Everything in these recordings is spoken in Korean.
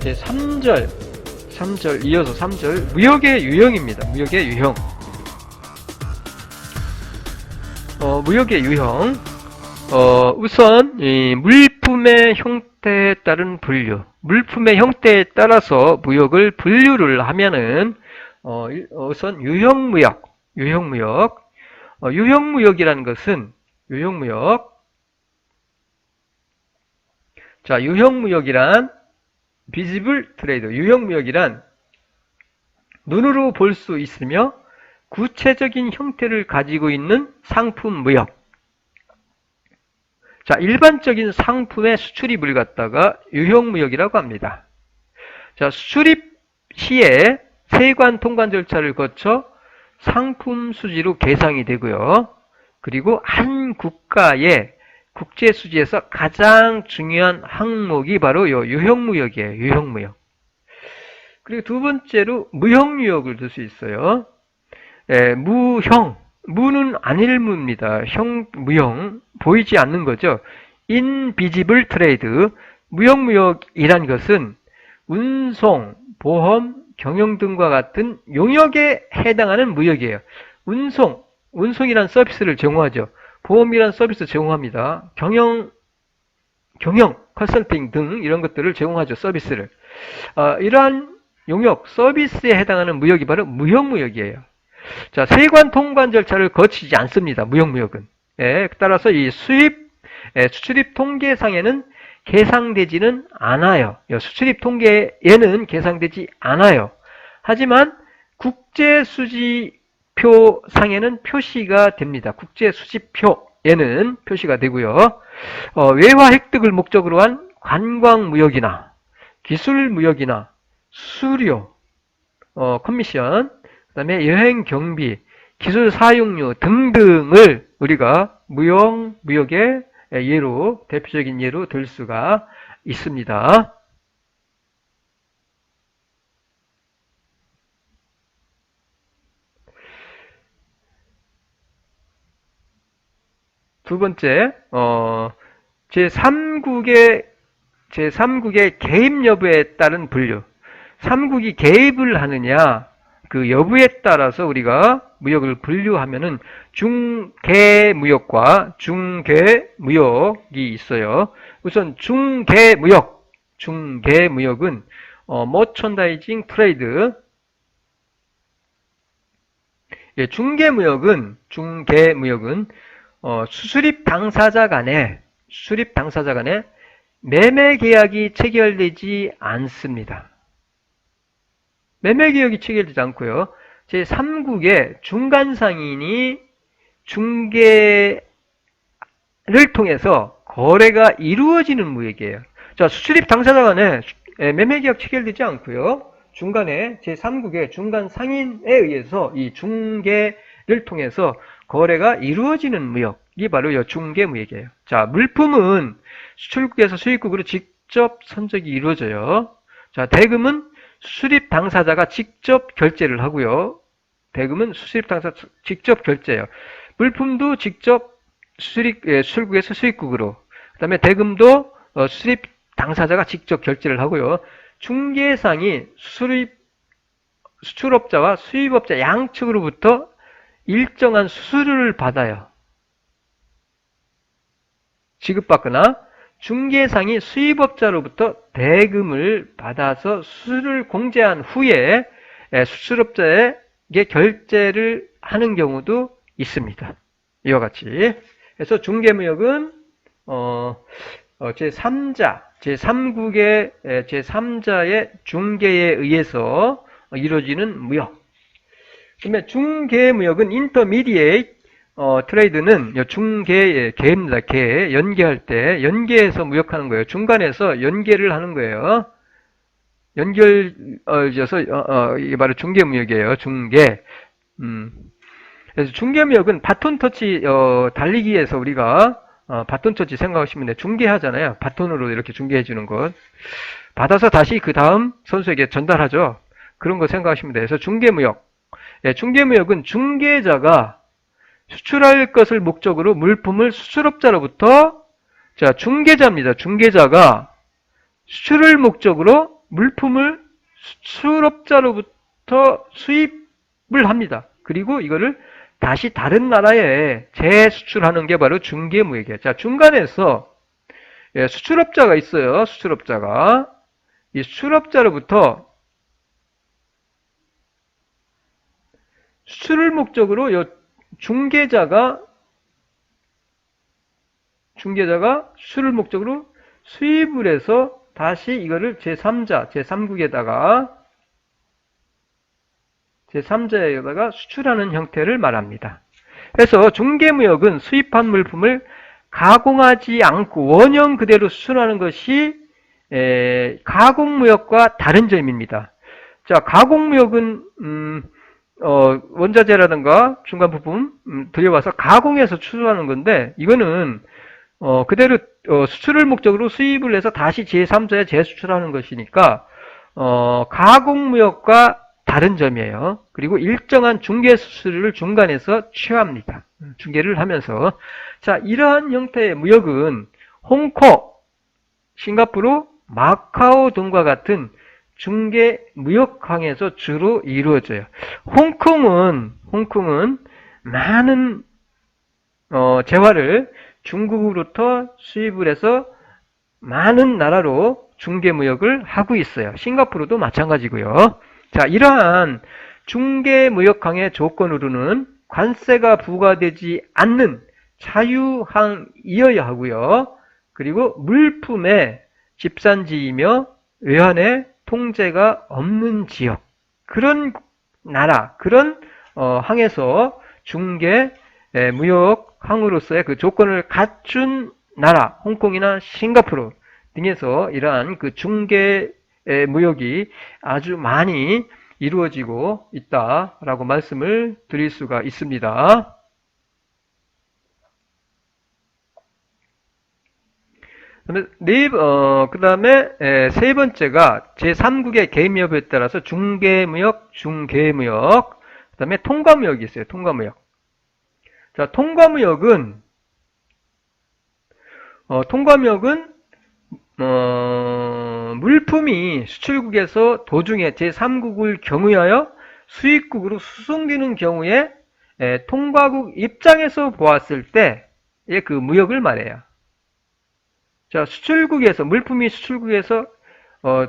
제 3절 이어서 3절 무역의 유형입니다. 무역의 유형. 무역의 유형. 우선 이 물품의 형태에 따른 분류. 물품의 형태에 따라서 무역을 분류를 하면은 우선 유형무역. 유형무역이라는 것은 유형무역이란 비지블 트레이드. 유형무역이란 눈으로 볼 수 있으며 구체적인 형태를 가지고 있는 상품 무역. 자, 일반적인 상품의 수출입을 갖다가 유형무역이라고 합니다. 자, 수출입 시에 세관 통관 절차를 거쳐 상품 수지로 계상이 되고요. 그리고 한 국가의 국제 수지에서 가장 중요한 항목이 바로 요 유형무역이에요. 유형무역. 그리고 두 번째로 무형무역을 들 수 있어요. 무형. 무는 안일무입니다. 무형. 보이지 않는 거죠. invisible trade. 무형무역이란 것은 운송, 보험, 경영 등과 같은 용역에 해당하는 무역이에요. 운송이란 서비스를 제공하죠. 보험이란 서비스 제공합니다. 경영, 컨설팅 등 이런 것들을 제공하죠. 서비스를. 이러한 용역, 서비스에 해당하는 무역이 바로 무형무역이에요. 자, 세관 통관 절차를 거치지 않습니다. 무형무역은. 따라서 이 수출입 통계상에는 계상되지는 않아요. 수출입 통계에는 계상되지 않아요. 하지만 국제수지표상에는 표시가 됩니다. 국제수지표에는 표시가 되고요. 외화 획득을 목적으로 한 관광무역이나 기술무역이나 수수료, 커미션, 그 다음에 여행 경비, 기술 사용료 등등을 우리가 무역의 예로, 대표적인 예로 들 수가 있습니다. 두 번째, 제3국의 개입 여부에 따른 분류. 3국이 개입을 하느냐, 그 여부에 따라서 우리가 무역을 분류하면은 중개무역과 중개무역이 있어요. 우선 중개무역은 머천다이징 트레이드. 중개무역은 수출입 당사자 간에 매매 계약이 체결되지 않습니다. 매매 계약이 체결되지 않고요. 제3국의 중간 상인이 중개를 통해서 거래가 이루어지는 무역이에요. 자, 수출입 당사자 간에 매매 계약 체결되지 않고요. 중간에 제3국의 중간 상인에 의해서 이 중개를 통해서 거래가 이루어지는 무역이 바로 이 중개무역이에요. 자, 물품은 수출국에서 수입국으로 직접 선적이 이루어져요. 자, 대금은 수출입 당사자가 직접 결제를 하고요. 대금은 수출입 당사자 직접 결제해요. 물품도 직접 수출국에서 수입국으로, 그 다음에 대금도 수출입 당사자가 직접 결제를 하고요. 중개상이 수출업자와 수입업자 양측으로부터 일정한 수수료를 받아요. 지급받거나 중개상이 수입업자로부터 대금을 받아서 수수료를 공제한 후에 수출업자에게 결제를 하는 경우도 있습니다. 이와 같이. 그래서 중개무역은 제3국의 제3자의 중개에 의해서 이루어지는 무역. 그다음에 중개무역은 인터미디에이트 트레이드는 개입니다. 연계할 때 연계해서 무역하는 거예요. 중간에서 연계를 하는 거예요. 연결져서 이게 바로 중개무역이에요. 그래서 중개무역은 바톤 터치 달리기에서 우리가 바톤 터치 생각하시면 돼요. 중개하잖아요. 바톤으로 이렇게 중개해 주는 것. 받아서 다시 그 다음 선수에게 전달하죠. 그런 거 생각하시면 돼요. 그래서 중개무역. 중개무역은 중개자가 수출할 것을 목적으로 물품을 수출업자로부터, 자, 중개자입니다. 중개자가 수출을 목적으로 물품을 수출업자로부터 수입을 합니다. 그리고 이거를 다시 다른 나라에 재수출하는 게 바로 중개무역이에요. 자, 중간에서 수출업자가 있어요. 수출업자가. 이 수출업자로부터 수출을 목적으로 요 중개자가 수출을 목적으로 수입을 해서 다시 이거를 제3자, 제3자에다가 수출하는 형태를 말합니다. 그래서 중개무역은 수입한 물품을 가공하지 않고 원형 그대로 수출하는 것이 가공무역과 다른 점입니다. 자, 가공무역은 원자재라든가 중간 부품 들여와서 가공해서 수출하는 건데, 이거는 그대로 수출을 목적으로 수입을 해서 다시 제3자에 재수출하는 것이니까 가공무역과 다른 점이에요. 그리고 일정한 중개 수수료를 중간에서 취합니다. 중개를 하면서. 자, 이러한 형태의 무역은 홍콩, 싱가포르, 마카오 등과 같은 중개 무역항에서 주로 이루어져요. 홍콩은 많은 재화를 중국으로부터 수입을 해서 많은 나라로 중개무역을 하고 있어요. 싱가포르도 마찬가지고요. 자, 이러한 중개무역항의 조건으로는 관세가 부과되지 않는 자유항이어야 하고요. 그리고 물품의 집산지이며 외환의 통제가 없는 지역, 그런 나라, 그런 항에서 중개 무역항으로서의 그 조건을 갖춘 나라, 홍콩이나 싱가포르 등에서 이러한 그 중개 무역이 아주 많이 이루어지고 있다라고 말씀을 드릴 수가 있습니다. 그 다음에 세 번째가 제3국의 개입 여부에 따라서 중개무역, 그 다음에 통과무역이 있어요. 통과무역. 자, 통과무역은 물품이 수출국에서 도중에 제3국을 경유하여 수입국으로 수송되는 경우에 통과국 입장에서 보았을 때의 그 무역을 말해요. 자, 물품이 수출국에서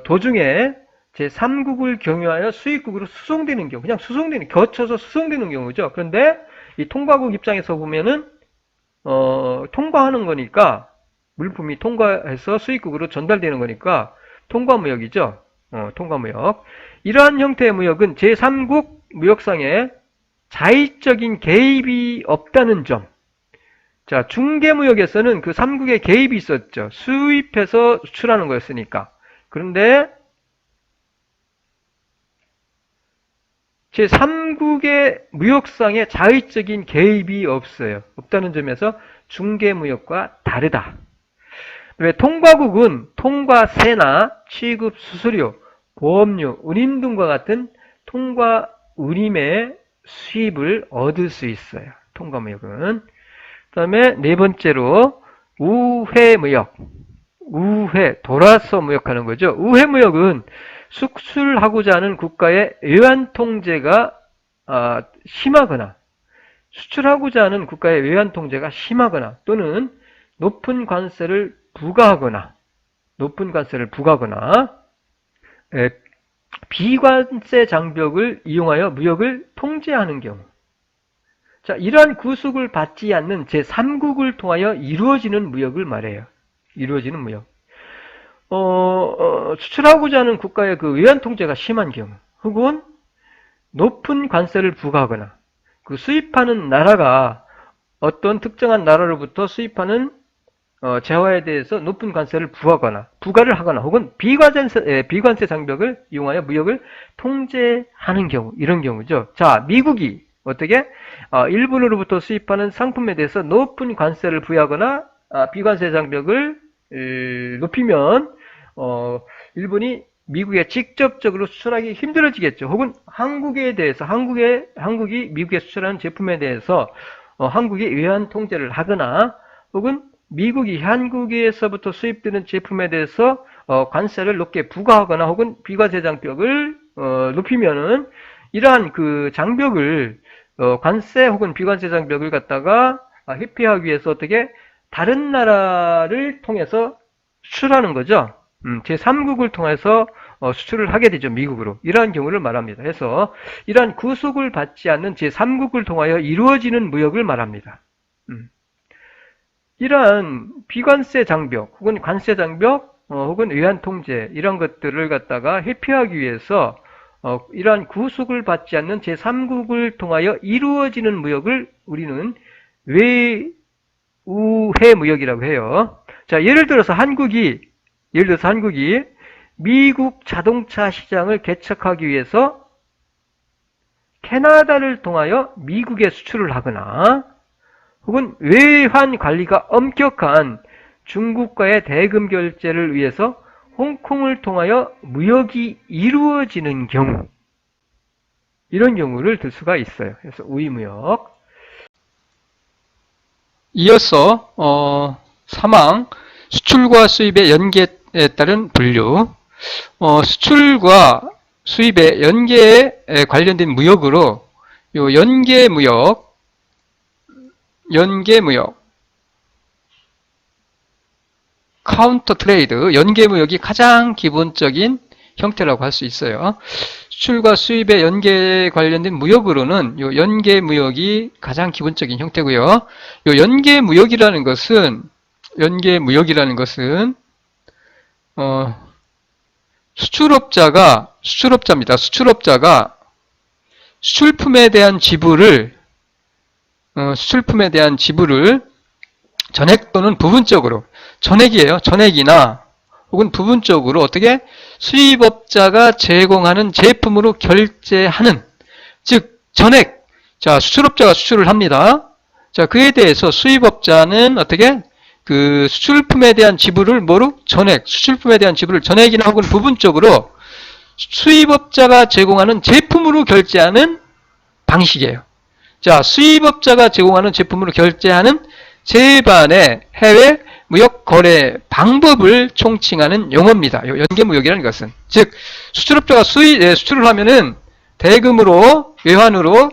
도중에 제3국을 경유하여 수입국으로 수송되는 경우, 그냥 거쳐서 수송되는 경우죠. 그런데 이 통과국 입장에서 보면은 통과하는 거니까, 물품이 통과해서 수입국으로 전달되는 거니까 통과무역이죠. 통과무역. 이러한 형태의 무역은 제3국 무역상에 자의적인 개입이 없다는 점. 자, 중개무역에서는 그 3국의 개입이 있었죠. 수입해서 수출하는 거였으니까. 그런데 제3국의 무역상에 자의적인 개입이 없어요. 없다는 점에서 중개무역과 다르다. 왜? 통과국은 통과세나 취급 수수료, 보험료, 운임 등과 같은 통과 운임의 수입을 얻을 수 있어요. 통과무역은. 그 다음에 네 번째로 우회무역. 돌아서 무역하는 거죠. 우회무역은 수출하고자 하는 국가의 외환 통제가 심하거나, 수출하고자 하는 국가의 외환 통제가 심하거나 또는 높은 관세를 부과하거나 비관세 장벽을 이용하여 무역을 통제하는 경우. 자, 이러한 구속을 받지 않는 제3국을 통하여 이루어지는 무역을 말해요. 이루어지는 무역. 수출하고자 하는 국가의 그 외환 통제가 심한 경우, 혹은 높은 관세를 부과하거나, 그 수입하는 나라가 어떤 특정한 나라로부터 수입하는 재화에 대해서 높은 관세를 부과를 하거나, 혹은 비관세 장벽을 이용하여 무역을 통제하는 경우, 이런 경우죠. 자, 미국이 어떻게 일본으로부터 수입하는 상품에 대해서 높은 관세를 부여하거나 비관세 장벽을 높이면 일본이 미국에 직접적으로 수출하기 힘들어지겠죠. 혹은 한국이 미국에 수출하는 제품에 대해서 한국이 외환 통제를 하거나, 혹은 미국이 한국에서부터 수입되는 제품에 대해서 관세를 높게 부과하거나 혹은 비과세 장벽을 높이면은 이러한 그 장벽을 관세 혹은 비관세 장벽을 갖다가 회피하기 위해서 어떻게 다른 나라를 통해서 수출하는 거죠. 제3국을 통해서 수출을 하게 되죠. 미국으로. 이러한 경우를 말합니다. 그래서 이러한 구속을 받지 않는 제3국을 통하여 이루어지는 무역을 말합니다. 이러한 비관세 장벽 혹은 관세 장벽 혹은 외환 통제 이런 것들을 갖다가 회피하기 위해서 이러한 구속을 받지 않는 제3국을 통하여 이루어지는 무역을 우리는 외우회 무역이라고 해요. 자, 예를 들어서 한국이 미국 자동차 시장을 개척하기 위해서 캐나다를 통하여 미국에 수출을 하거나 혹은 외환 관리가 엄격한 중국과의 대금 결제를 위해서 홍콩을 통하여 무역이 이루어지는 경우, 이런 경우를 들 수가 있어요. 그래서 우위무역. 이어서 3항 수출과 수입의 연계에 따른 분류. 수출과 수입의 연계에 관련된 무역으로 요 연계무역, 카운터 트레이드, 연계무역이 가장 기본적인 형태라고 할 수 있어요. 수출과 수입의 연계에 관련된 무역으로는 요 연계무역이 가장 기본적인 형태고요. 요 연계무역이라는 것은 수출업자입니다. 수출업자가 수출품에 대한 지불을 전액 또는 부분적으로, 전액이에요. 전액이나 혹은 부분적으로 어떻게 수입업자가 제공하는 제품으로 결제하는, 즉 전액. 자, 수출업자가 수출을 합니다. 자, 그에 대해서 수입업자는 어떻게 그 수출품에 대한 지불을 뭐로? 전액. 수출품에 대한 지불을 전액이나 혹은 부분적으로 수입업자가 제공하는 제품으로 결제하는 방식이에요. 자, 수입업자가 제공하는 제품으로 결제하는 제반의 해외 무역 거래 방법을 총칭하는 용어입니다. 연계무역이라는 것은, 즉 수출업자가 수출을 하면은 대금으로, 외환으로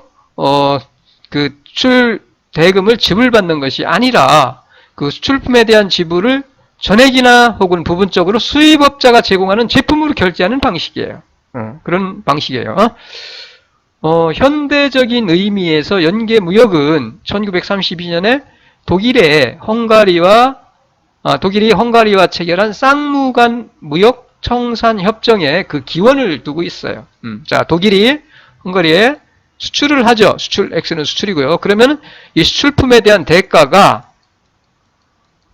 그 수출 대금을 지불받는 것이 아니라 그 수출품에 대한 지불을 전액이나 혹은 부분적으로 수입업자가 제공하는 제품으로 결제하는 방식이에요. 그런 방식이에요. 현대적인 의미에서 연계무역은 1932년에 독일이 헝가리와 체결한 쌍무간 무역 청산 협정에 그 기원을 두고 있어요. 자, 독일이 헝가리에 수출을 하죠. 수출 X는 수출이고요. 그러면 이 수출품에 대한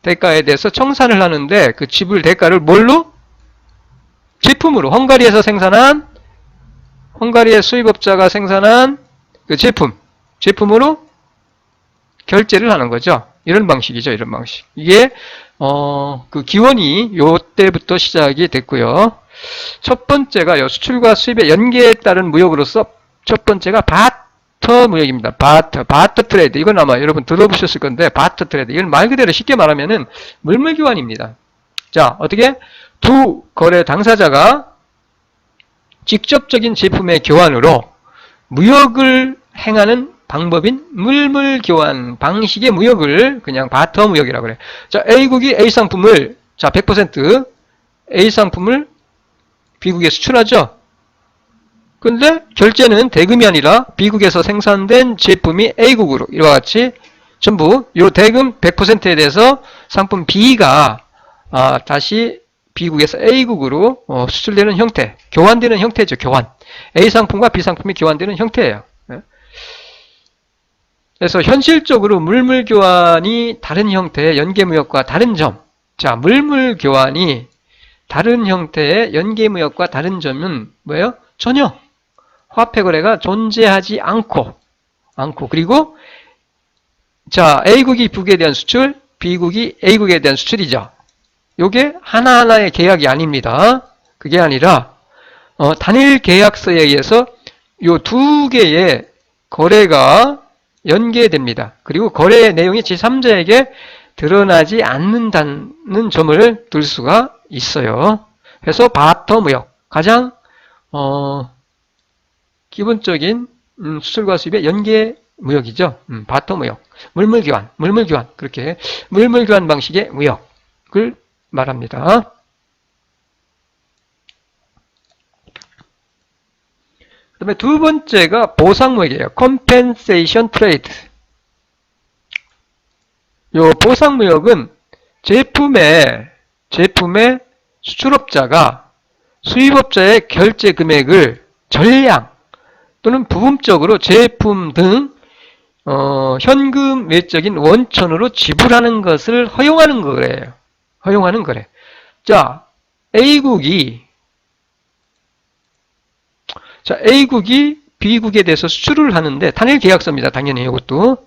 대가에 대해서 청산을 하는데 그 지불 대가를 뭘로? 제품으로, 헝가리의 수입업자가 생산한 그 제품으로 결제를 하는 거죠. 이런 방식이죠. 이런 방식. 이게 그 기원이 요때부터 시작이 됐고요. 첫 번째가 수출과 수입의 연계에 따른 무역으로서 첫 번째가 바터 무역입니다. 바터 트레이드. 이건 아마 여러분 들어보셨을 건데, 바터 트레이드. 이건 말 그대로 쉽게 말하면은 물물교환입니다. 자, 어떻게? 두 거래 당사자가 직접적인 제품의 교환으로 무역을 행하는 방법인 물물교환 방식의 무역을 그냥 바터 무역이라고 그래요. 자, A국이 A 상품을, 자, 100% A 상품을 B국에 수출하죠. 근데 결제는 대금이 아니라 B국에서 생산된 제품이 A국으로, 이와 같이 전부 요 대금 100%에 대해서 상품 B가 다시 B국에서 A국으로 수출되는 형태, 교환되는 형태죠. 교환. A 상품과 B 상품이 교환되는 형태예요. 그래서 현실적으로 물물교환이 다른 형태의 연계무역과 다른 점. 자, 물물교환이 다른 형태의 연계무역과 다른 점은 뭐예요? 전혀 화폐거래가 존재하지 않고, 그리고 자, A국이 B국에 대한 수출, B국이 A국에 대한 수출이죠. 요게 하나하나의 계약이 아닙니다. 그게 아니라 단일 계약서에 의해서 요 두 개의 거래가 연계됩니다. 그리고 거래의 내용이 제3자에게 드러나지 않는다는 점을 들 수가 있어요. 해서 바터 무역. 가장, 기본적인, 수출과 수입의 연계 무역이죠. 바터 무역. 물물교환. 그렇게, 물물교환 방식의 무역을 말합니다. 그 다음에 두 번째가 보상무역이에요. compensation trade. 요 보상무역은 제품의 수출업자가 수입업자의 결제 금액을 전량 또는 부분적으로 제품 등 현금 외적인 원천으로 지불하는 것을 허용하는 거래요. 허용하는 거래. 자, A국이 B국에 대해서 수출을 하는데 단일 계약서입니다. 당연히 이것도.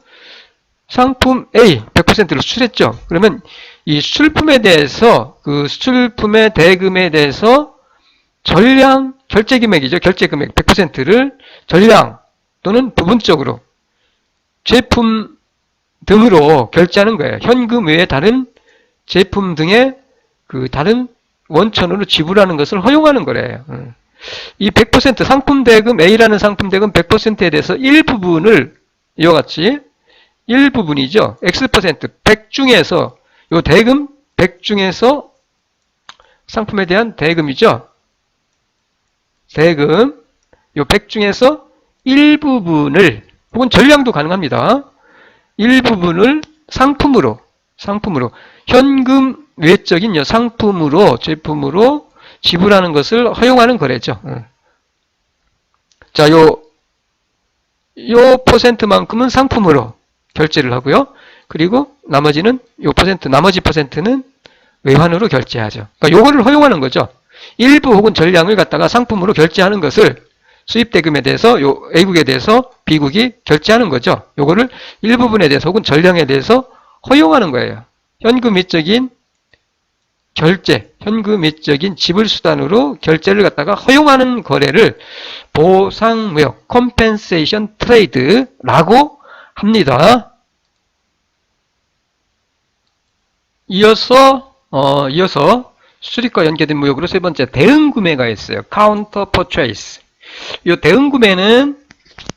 상품 A 100%로 수출했죠. 그러면 이 수출품에 대해서 그 수출품의 대금에 대해서 전량 결제 금액이죠. 결제 금액 100%를 전량 또는 부분적으로 제품 등으로 결제하는 거예요. 현금 외에 다른 제품 등의 그 다른 원천으로 지불하는 것을 허용하는 거래요. 이 100% 상품 대금 A라는 상품 대금 100%에 대해서 일부분을 이와 같이 일부분이죠. X% 100 중에서 요 대금 100 중에서 상품에 대한 대금이죠. 대금 요 100 중에서 일부분을 혹은 전량도 가능합니다. 일부분을 상품으로 현금 외적인 상품으로 제품으로 지불하는 것을 허용하는 거래죠. 자, 요 퍼센트만큼은 상품으로 결제를 하고요. 그리고 나머지는 나머지 퍼센트는 외환으로 결제하죠. 그러니까 요거를 허용하는 거죠. 일부 혹은 전량을 갖다가 상품으로 결제하는 것을 수입 대금에 대해서 요 A국에 대해서 B국이 결제하는 거죠. 요거를 일부분에 대해서 혹은 전량에 대해서 허용하는 거예요. 현금 외적인 결제, 현금 외적인 지불 수단으로 결제를 갖다가 허용하는 거래를 보상무역, compensation trade라고 합니다. 이어서 수출입과 연계된 무역으로 세 번째 대응구매가 있어요. counter purchase. 이 대응구매는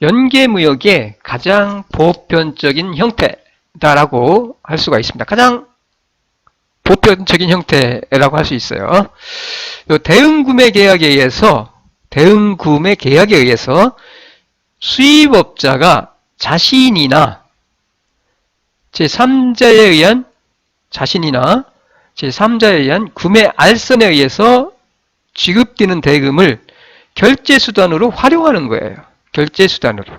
연계무역의 가장 보편적인 형태다라고 할 수가 있습니다. 가장 보편적인 형태라고 할 수 있어요. 이 대응구매 계약에 의해서 수입업자가 자신이나 제3자에 의한 구매 알선에 의해서 지급되는 대금을 결제수단으로 활용하는 거예요. 결제수단으로.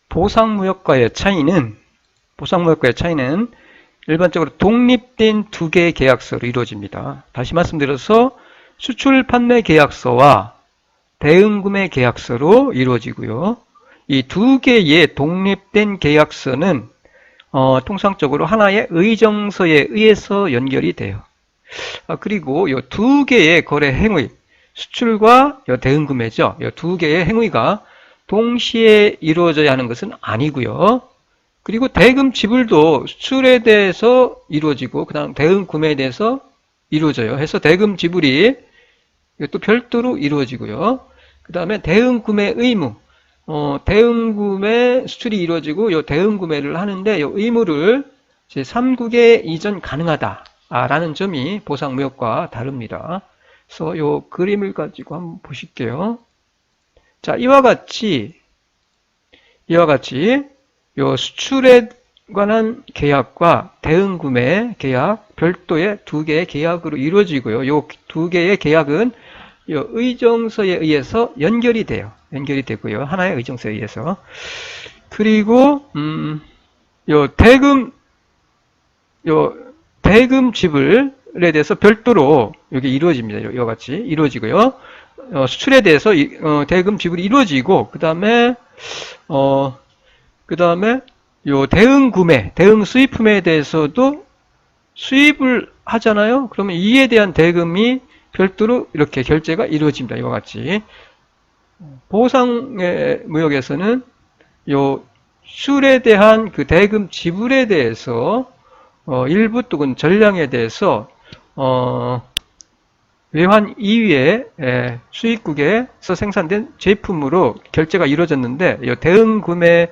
보상무역과의 차이는 일반적으로 독립된 두 개의 계약서로 이루어집니다. 다시 말씀드려서 수출 판매 계약서와 대응구매 계약서로 이루어지고요. 이 두 개의 독립된 계약서는 통상적으로 하나의 의정서에 의해서 연결이 돼요. 그리고 이 두 개의 거래 행위, 수출과 대응구매죠. 이 두 개의 행위가 동시에 이루어져야 하는 것은 아니고요. 그리고 대금 지불도 수출에 대해서 이루어지고 그다음 대응구매에 대해서 이루어져요. 해서 대금 지불이 또 별도로 이루어지고요. 그 다음에 대응구매 의무, 대응구매 수출이 이루어지고 이 대응구매를 하는데 이 의무를 제3국에 이전 가능하다라는 점이 보상무역과 다릅니다. 그래서 이 그림을 가지고 한번 보실게요. 자, 이와 같이 이 수출에 관한 계약과 대응구매 계약 별도의 두 개의 계약으로 이루어지고요. 이 두 개의 계약은 이 의정서에 의해서 연결이 되고요. 하나의 의정서에 의해서. 그리고 요 대금 지불에 대해서 별도로 이게 이루어집니다. 이와 같이 이루어지고요. 수출에 대해서 대금 지불이 이루어지고 그다음에 요 대응 수입품에 대해서도 수입을 하잖아요. 그러면 이에 대한 대금이 별도로 이렇게 결제가 이루어집니다. 이와 같이. 보상의 무역에서는 요 수출에 대한 그 대금 지불에 대해서 일부 또는 전량에 대해서 외환 이외에 수입국에서 생산된 제품으로 결제가 이루어졌는데 이 대응 구매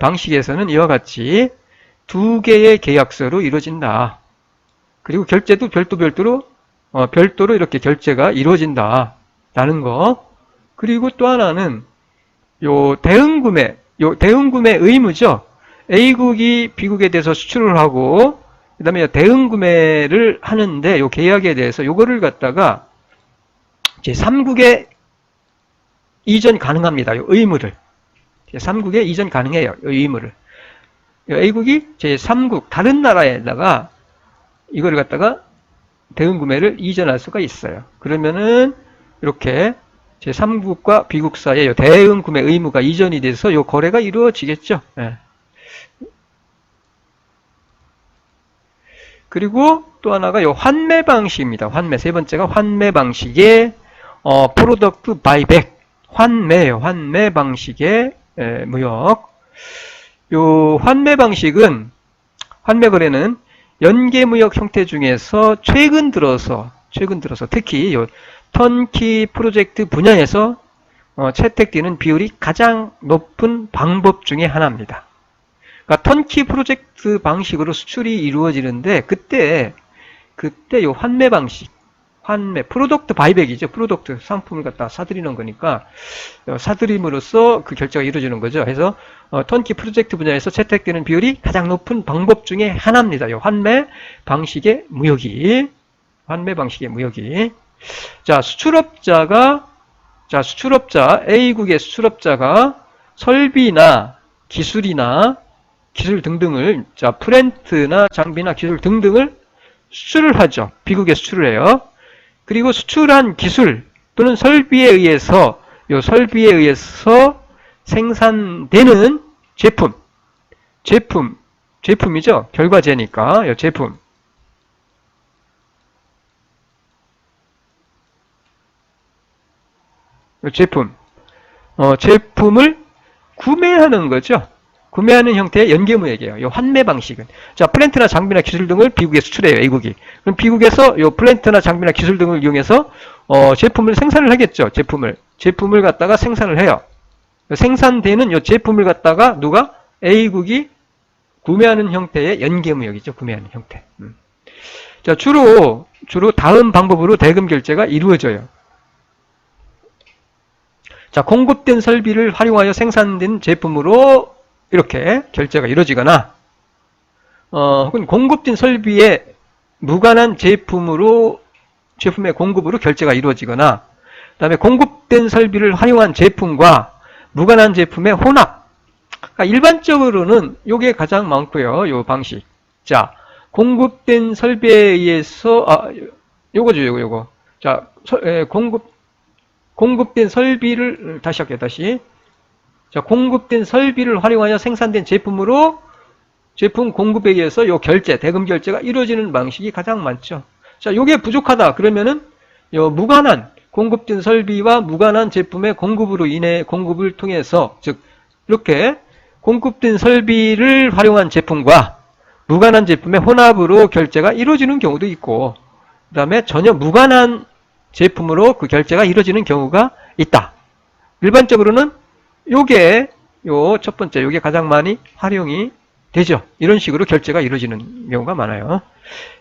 방식에서는 이와 같이 두 개의 계약서로 이루어진다. 그리고 결제도 별도로 이렇게 결제가 이루어진다. 라는 거. 그리고 또 하나는 요 대응 구매 의무죠. A국이 B국에 대해서 수출을 하고 그 다음에 대응 구매를 하는데 요 계약에 대해서 요거를 갖다가 제3국에 이전 가능합니다. 요 의무를. 제3국에 이전 가능해요. 요 의무를. A국이 제3국 다른 나라에다가 이거를 갖다가 대응 구매를 이전할 수가 있어요. 그러면은 이렇게 제3국과 B국 사이에 요 대응 구매 의무가 이전이 돼서 요 거래가 이루어지겠죠. 예. 그리고 또 하나가 요 환매 방식입니다. 환매. 세 번째가 환매 방식의 프로덕트 바이백. 환매 방식의 무역. 요 환매 방식은 환매 거래는 연계 무역 형태 중에서 최근 들어서 특히 요 턴키 프로젝트 분야에서 채택되는 비율이 가장 높은 방법 중에 하나입니다. 그러니까 턴키 프로젝트 방식으로 수출이 이루어지는데 그때 요 환매 방식, 프로덕트 바이백이죠. 프로덕트 상품을 갖다 사들이는 거니까 사들임으로써 그 결제가 이루어지는 거죠. 그래서 턴키 프로젝트 분야에서 채택되는 비율이 가장 높은 방법 중에 하나입니다. 요 환매 방식의 무역이. 자, A국의 수출업자가 설비나 기술 등등을, 플랜트나 장비나 기술 등등을 수출을 하죠. B국에 수출을 해요. 그리고 수출한 기술 또는 설비에 의해서 생산되는 제품이죠. 결과제니까 제품. 제품을 구매하는 거죠. 구매하는 형태의 연계무역이에요. 이 환매 방식은. 자, 플랜트나 장비나 기술 등을 B국에 수출해요. A국이. 그럼 B국에서 이 플랜트나 장비나 기술 등을 이용해서 제품을 생산을 하겠죠. 제품을 갖다가 생산을 해요. 생산되는 이 제품을 갖다가 누가? A국이 구매하는 형태의 연계무역이죠. 구매하는 형태. 자, 주로 다음 방법으로 대금 결제가 이루어져요. 자, 공급된 설비를 활용하여 생산된 제품으로 이렇게 결제가 이루어지거나, 혹은 공급된 설비에 무관한 제품의 공급으로 결제가 이루어지거나, 그 다음에 공급된 설비를 활용한 제품과 무관한 제품의 혼합. 그러니까 일반적으로는 요게 가장 많고요. 요 방식. 자, 공급된 설비에 의해서, 요거죠, 요거. 자, 공급된 설비를, 다시 할게요, 다시. 자, 공급된 설비를 활용하여 생산된 제품으로 제품 공급에 의해서 요 대금 결제가 이루어지는 방식이 가장 많죠. 자, 요게 부족하다. 그러면은, 무관한, 공급된 설비와 무관한 제품의 공급을 통해서, 즉, 이렇게 공급된 설비를 활용한 제품과 무관한 제품의 혼합으로 결제가 이루어지는 경우도 있고, 그 다음에 전혀 무관한 제품으로 그 결제가 이루어지는 경우가 있다. 일반적으로는 요게 첫 번째 요게 가장 많이 활용이 되죠. 이런 식으로 결제가 이루어지는 경우가 많아요.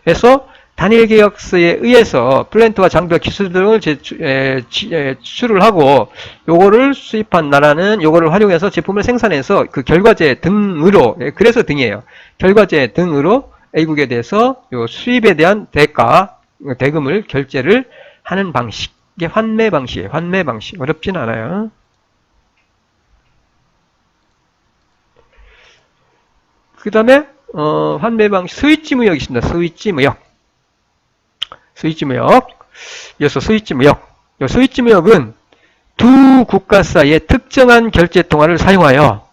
그래서 단일 계약서에 의해서 플랜트와 장비와 기술 등을 수출을 하고 요거를 수입한 나라는 요거를 활용해서 제품을 생산해서 그 결과제 등으로, 그래서 등이에요. 결과제 등으로 A국에 대해서 요 수입에 대한 대금을 결제를 하는 방식. 이게 환매 방식이에요. 환매 방식. 어렵진 않아요. 그 다음에, 환매 방식, 스위치 무역이 있습니다. 스위치 무역. 이어서 스위치 무역. 이 스위치 무역은 두 국가 사이에 특정한 결제 통화를 사용하여,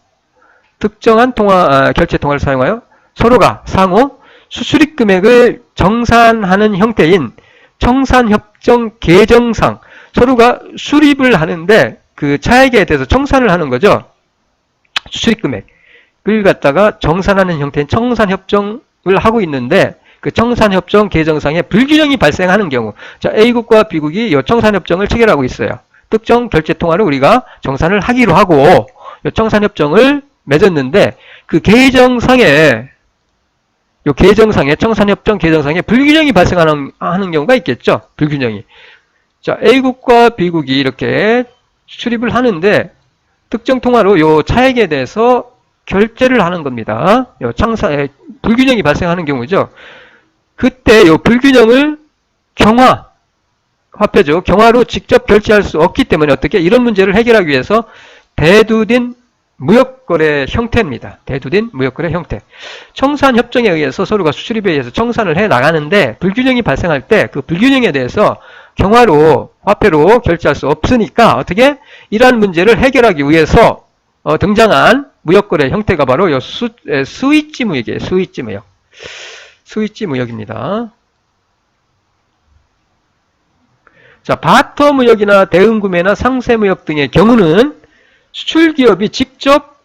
서로가 상호 수수입 금액을 정산하는 형태인 청산협정 개정상, 서로가 수립을 하는데 그 차액에 대해서 청산을 하는 거죠. 수수입 금액을 갖다가 정산하는 형태인 청산협정 하고 있는데 그 청산협정 개정상에 불균형이 발생하는 경우, 자, A국과 B국이 이 청산협정을 체결하고 있어요. 특정 결제통화를 우리가 정산을 하기로 하고 이 청산협정을 맺었는데 그 개정상에 청산협정 개정상에 불균형이 발생하는 경우가 있겠죠. 불균형이. 자, A국과 B국이 이렇게 수출입을 하는데 특정 통화로 요 차액에 대해서 결제를 하는 겁니다. 요 불균형이 발생하는 경우죠. 그때 요 불균형을 화폐죠. 경화로 직접 결제할 수 없기 때문에 어떻게 이런 문제를 해결하기 위해서 대두된 무역거래 형태입니다. 대두된 무역거래 형태. 청산협정에 의해서 서로가 수출입에 의해서 청산을 해 나가는데 불균형이 발생할 때 그 불균형에 대해서 경화로 화폐로 결제할 수 없으니까 어떻게 이러한 문제를 해결하기 위해서 등장한 무역거래 형태가 바로 요 스위치 무역이에요. 스위치 무역. 스위치 무역입니다. 자, 바터 무역이나 대응구매나 상세무역 등의 경우는 수출기업이 직접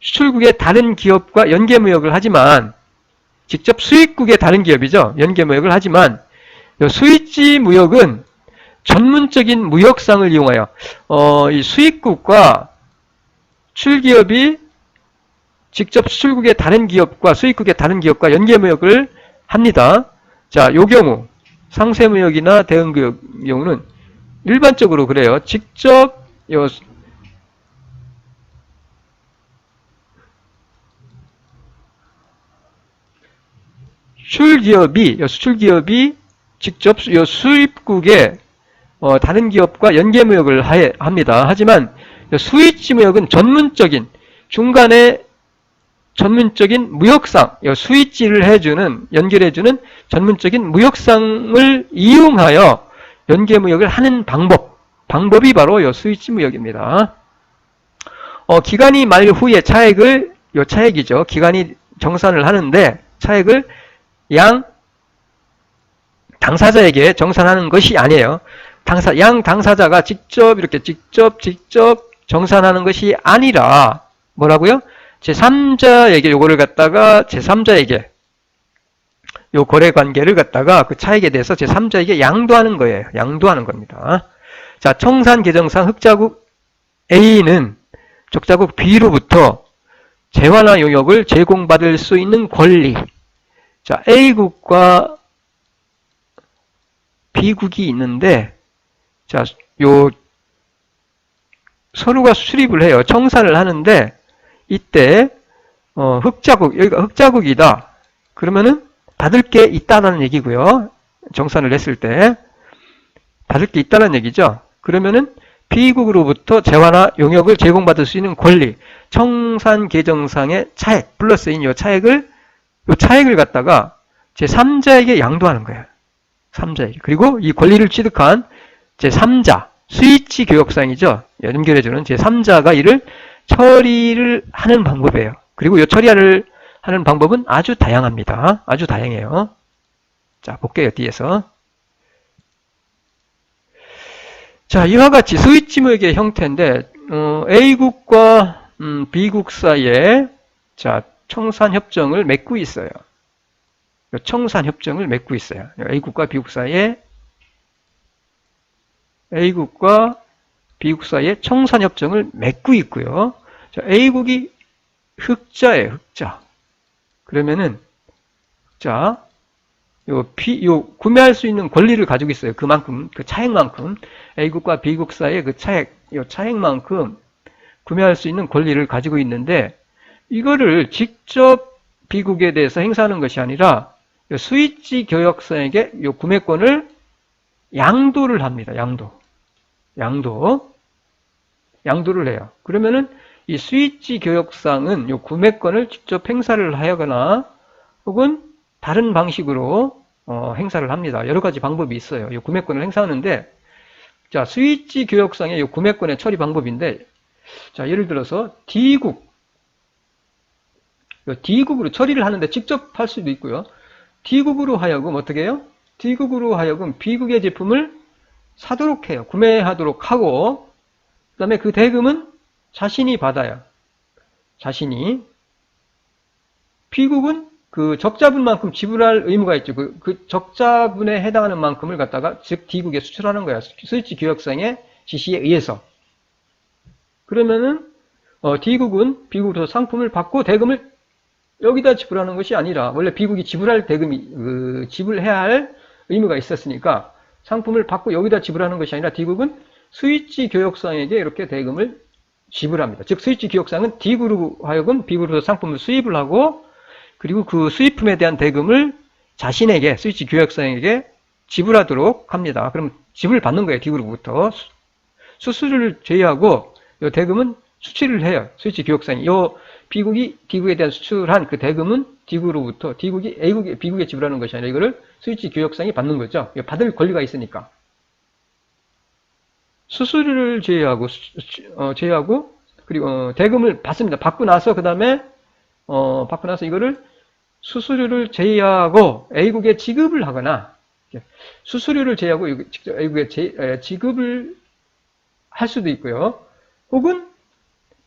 수출국의 다른 기업과 연계무역을 하지만 직접 수입국의 다른 기업이죠. 연계무역을 하지만 스위치 무역은 전문적인 무역상을 이용하여 이 수입국과 수출기업이 직접 수출국의 다른 기업과 수입국의 다른 기업과 연계무역을 합니다. 자, 요 경우 상세무역이나 대응무역 경우는 일반적으로 그래요. 직접 수출기업이 직접 수입국의 다른 기업과 연계무역을 합니다. 하지만 스위치 무역은 중간에 전문적인 무역상, 스위치를 연결해주는 전문적인 무역상을 이용하여 연계무역을 하는 방법이 바로 스위치 무역입니다. 기간이 말 후에 차액이죠. 기간이 정산을 하는데 차액을 양 당사자에게 정산하는 것이 아니에요. 양 당사자가 직접 정산하는 것이 아니라 뭐라고요? 제3자에게 요거를 갖다가 제3자에게 요 거래 관계를 갖다가 그 차익에 대해서 제3자에게 양도하는 거예요. 양도하는 겁니다. 자, 청산 개정상 흑자국 A는 적자국 B로부터 재환화 용역을 제공받을 수 있는 권리. 자, A국과 B국이 있는데, 자, 서로가 수출입을 해요. 청산을 하는데, 이때, 여기가 흑자국이다. 그러면은, 받을 게 있다는 얘기고요. 정산을 했을 때. 받을 게 있다는 얘기죠. 그러면은, B국으로부터 재환화 용역을 제공받을 수 있는 권리. 청산 개정상의 차액, 플러스인 요 차액을 갖다가 제3자에게 양도하는 거예요. 3자에게. 그리고 이 권리를 취득한 제3자, 스위치 교역상이죠. 연결해주는 제3자가 이를 처리를 하는 방법이에요. 그리고 이 처리를 하는 방법은 아주 다양합니다. 아주 다양해요. 자, 볼게요. 뒤에서. 자, 이와 같이 스위치 무역의 형태인데, A국과 B국 사이에, 자, 청산협정을 맺고 있어요. 청산협정을 맺고 있어요. A국과 B국 사이에 청산협정을 맺고 있고요. 자, A국이 흑자예요. 흑자. 그러면은 자, 구매할 수 있는 권리를 가지고 있어요. 그만큼, 그 차액만큼 A국과 B국 사이의 그 차액만큼 구매할 수 있는 권리를 가지고 있는데 이거를 직접 B국에 대해서 행사하는 것이 아니라 스위치 교역사에게 이 구매권을 양도를 합니다. 양도를 해요. 그러면은 이 스위치 교역상은 이 구매권을 직접 행사를 하거나 혹은 다른 방식으로 행사를 합니다. 여러 가지 방법이 있어요. 이 구매권을 행사하는데, 자, 스위치 교역상의 이 구매권의 처리 방법인데, 자, 예를 들어서 D국으로 처리를 하는데 직접 할 수도 있고요. D국으로 하여금 어떻게 해요? D국으로 하여금 B국의 제품을 사도록 해요. 구매하도록 하고, 그 다음에 그 대금은 자신이 받아요. B국은 그 적자분만큼 지불할 의무가 있죠. 그 적자분에 해당하는 만큼을 갖다가 즉 D국에 수출하는 거야. 스위치 규약상의 지시에 의해서. 그러면은 D국은 B국으로서 상품을 받고 대금을 여기다 지불하는 것이 아니라 원래 B국이 지불할 대금이 지불해야 할 의무가 있었으니까 상품을 받고 여기다 지불하는 것이 아니라 D국은 스위치 교역상에게 이렇게 대금을 지불합니다. 즉 스위치 교역상은 D국으로 하여금 B국으로서 상품을 수입을 하고 그리고 그 수입품에 대한 대금을 자신에게 스위치 교역상에게 지불하도록 합니다. 그럼 지불을 받는 거예요. D국으로부터. 수수료를 제외하고 이 대금은 수취를 해요. 스위치 교역상이. 이 B국이 D국에 대한 수출한 그 대금은 D국으로부터 D국이 B국에 지불하는 것이 아니라 이거를 스위치 교역상이 받는 거죠. 받을 권리가 있으니까. 수수료를 제외하고 그리고 대금을 받습니다. 받고 나서 그 다음에 받고 나서 이거를 수수료를 제외하고 A국에 지급을 하거나 수수료를 제외하고 직접 A국에 지급을 할 수도 있고요. 혹은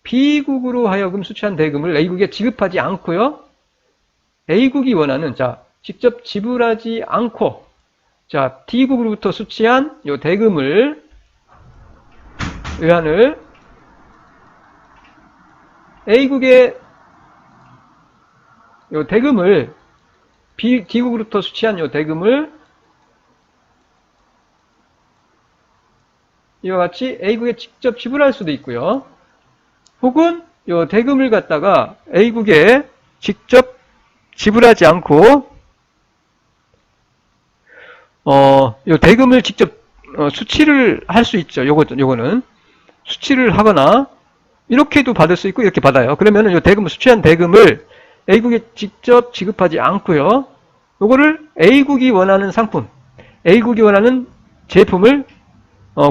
B국으로 하여금 수취한 대금을 A국에 지급하지 않고요. A국이 원하는 직접 지불하지 않고 D국으로부터 수취한 요 대금을 의안을 A국의 요 대금을 D국으로부터 수취한 요 대금을 이와 같이 A국에 직접 지불할 수도 있고요. 혹은 요 대금을 갖다가 A국에 직접 지불하지 않고 요 대금을 직접 수취를 할 수 있죠. 요거는 수취를 하거나 이렇게도 받을 수 있고 이렇게 받아요. 그러면은 요 대금을 수취한 대금을 A국에 직접 지급하지 않고요. 요거를 A국이 원하는 상품, A국이 원하는 제품을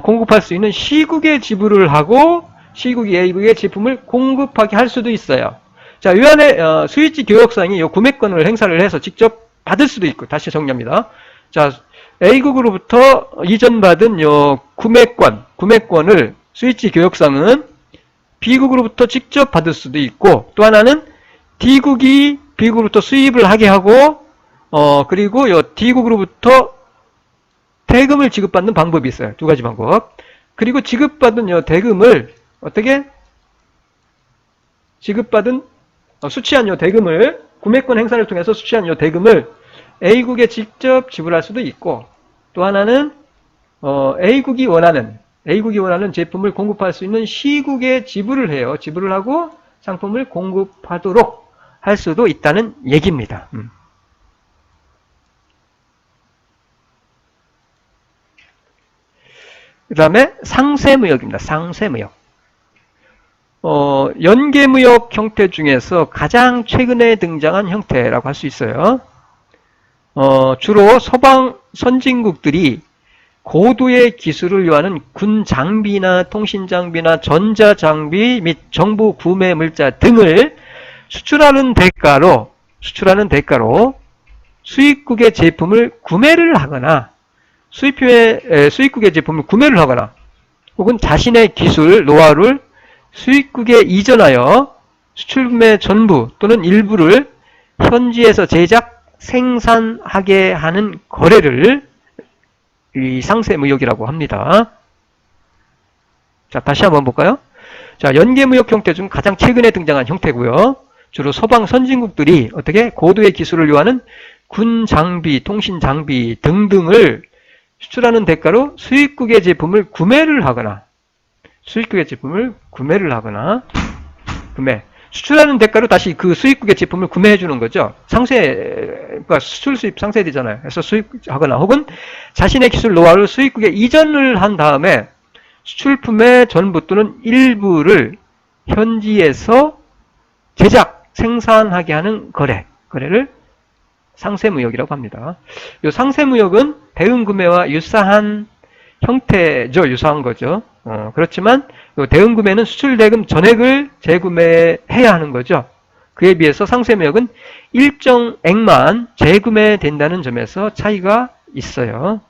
공급할 수 있는 C국에 지불을 하고 C국이 A국에 제품을 공급하게 할 수도 있어요. 자, 이 안에 스위치 교역상이 요 구매권을 행사를 해서 직접 받을 수도 있고 다시 정리합니다. 자, A국으로부터 이전받은 요 구매권을 스위치 교역상은 B국으로부터 직접 받을 수도 있고 또 하나는 D국이 B국으로부터 수입을 하게 하고 그리고 요 D국으로부터 대금을 지급받는 방법이 있어요. 두 가지 방법. 그리고 지급받은 요 대금을 어떻게 지급받은 수취한 요 대금을 구매권 행사를 통해서 수취한 요 대금을 A국에 직접 지불할 수도 있고 또 하나는 A국이 원하는 제품을 공급할 수 있는 C국에 지불을 해요. 지불을 하고 상품을 공급하도록 할 수도 있다는 얘기입니다. 그 다음에 상세무역입니다. 상세무역. 연계무역 형태 중에서 가장 최근에 등장한 형태라고 할 수 있어요. 주로 서방 선진국들이 고도의 기술을 요하는 군 장비나 통신 장비나 전자 장비 및 정부 구매 물자 등을 수출하는 대가로 수입국의 제품을 구매를 하거나 수입국의 제품을 구매를 하거나 혹은 자신의 기술, 노하우를 수입국에 이전하여 수출품의 전부 또는 일부를 현지에서 제작, 생산하게 하는 거래를 이 상세무역이라고 합니다. 자, 다시 한번 볼까요? 자, 연계무역 형태 중 가장 최근에 등장한 형태고요. 주로 서방 선진국들이 어떻게 고도의 기술을 요하는 군 장비, 통신 장비 등등을 수출하는 대가로 수입국의 제품을 구매를 하거나 수출하는 대가로 다시 그 수입국의 제품을 구매해 주는 거죠. 그러니까 수출 수입 상세되잖아요. 그래서 수입하거나 혹은 자신의 기술 노하우를 수입국에 이전을 한 다음에 수출품의 전부 또는 일부를 현지에서 제작, 생산하게 하는 거래를 상세무역이라고 합니다. 이 상세무역은 대응구매와 유사한 형태죠. 유사한 거죠. 그렇지만 대응구매는 수출대금 전액을 재구매해야 하는 거죠. 그에 비해서 상세무역은 일정액만 재구매된다는 점에서 차이가 있어요.